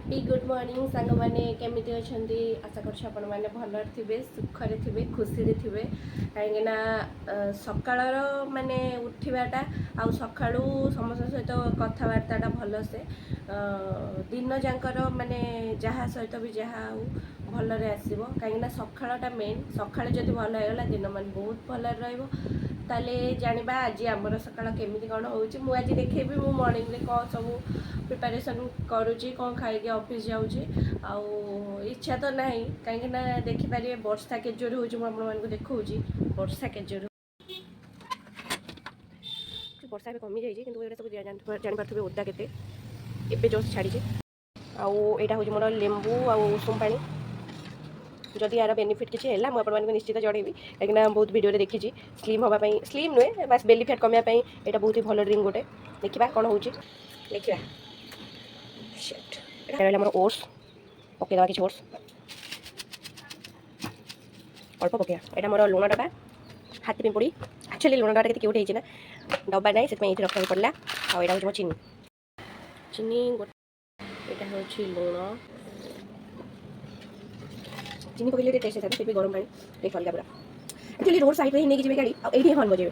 Happy good morning सांग मैंने केमिति अच्छी आशा कर मैंने भल थे सुखरे थे खुशी थे कहीं सकाल माने उठाटा आ सका समस्त सहित कथबार्ता भलसे दिन जाकर माने जहाँ सहित भी जहाँ भलरे आसो कहीं सकाटा मेन सका जब भल होगा दिन मान बहुत भल ताले जानिबा आज आमर सकाळ केमिति कौन होउची मु आज देखेबी मु मॉर्निंग रे कौन सब प्रिपरेशन करूची कौन खाइके ऑफिस जाऊची आ इच्छा तो नहीं कहीं देखि पारे वर्षा के जोर होउची मु आपन मानको देखौची वर्षा के जोर वर्षा कमी जाइए किंतु एटा सब जानि पारथबे ओदा केते एबे जस्ट छाड़ी आ एटा होउची मोर लेंबू आ उषुम पानी जदि यार बेनिफिट किसी है मुझे निश्चित जनइबी कहीं बहुत वीडियो देखी स्लिम हाँपाई स्लिम नुहे बस बेली फैट कमापी यहाँ बहुत ही भल ड्रिंक गोटे देखा कौन हो देखा मोर ओट्स पकईदा कि ओट्स अल्प पकड़ा यहाँ मोर लुण डब्बा हाथी पिंपुड़ी एक्चुअली लुण डब्बा क्यूट होना डब्बा ना से रखा पड़ा आउ यहाँ हूँ मो चीनी चीनी गोटे यहाँ हूँ लुण चीनी पकड़े टेस्ट था से गरम पानी टेस्ट अलग पूरा एक्चुअली रोड साइड में नहीं गाड़ी आईटी हर्न बजे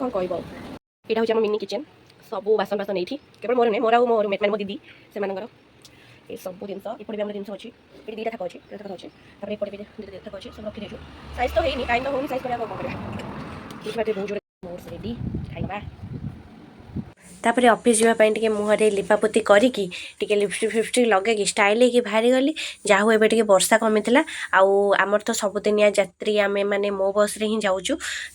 कौन कह यहाँ हूँ मिनी किचेन सब बासन बासन ये केवल मोर नहीं मोर आ मोर मेट मैंने मो दीदी से ये सब जिन इपटे भी जिन अच्छी ये दुटा थाक अच्छी अच्छे एपटे भी दुटा थाक अच्छे सब रखी देचु साइज तो है टाइम तो होनी साइज करा बहुत जोर मोर्स रेडी खाइबा तापर ऑफिस जावाई टे मुहरे लिपापोती करिकी टिके लिपस्टिक फिपस्टिक लगे स्टाइल होगी बाहरी गली जहाँ हूँ एवं वर्षा कमी आमर तो सबुदिनिया यात्री आम मैंने मो बस रे ही जाऊँ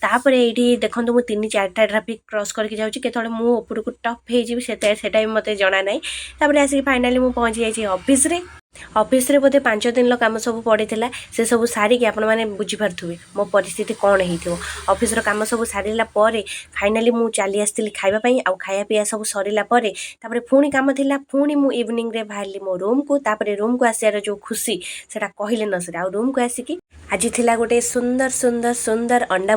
तापर ये देखो मुझे 3-4टा ट्राफिक क्रॉस करके जाऊँ केतले मुझे उपरको टप हो मत जाना ना तापर आसिक फाइनाली मुझे पहुँची जाइए ऑफिस रे बोधे 5 दिन काम सब पड़ी से सब सारिकी आपण मैंने बुझीपारे मो परिस्थिति कौन हो ऑफिस काम सब सारा फाइनाली मुझे चली आसती खावाई आउ खाया पीया सब सरला पुणी काम थिला पुणी मु इवनिंग रे बाहरली मो रूम को तापर रूम को आसार जो खुशी से कहले न सर आ रूम को आसिकी आज थिला गोटे सुंदर सुंदर सुंदर अंडा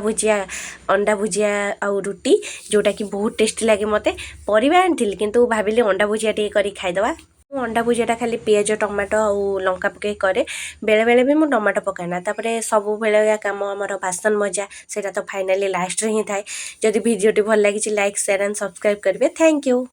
भुजिया आउ रुटी जोटा कि बहुत टेस्टी लगे मते परिवा आनी किंतु भाविली अंडा भुजिया टे करी खाईदवा अंडा भुजियाटा खाली पियाज टमाटो और लंका पकई करे बेले बेले भी मुझे टमाटो पकाना तापर सब बेले काम आमर बासन मजा से तो फाइनाली लास्ट रे ही थाए जदि वीडियोटी भल लगी लाइक शेयर एंड सब्सक्राइब करेंगे थैंक यू।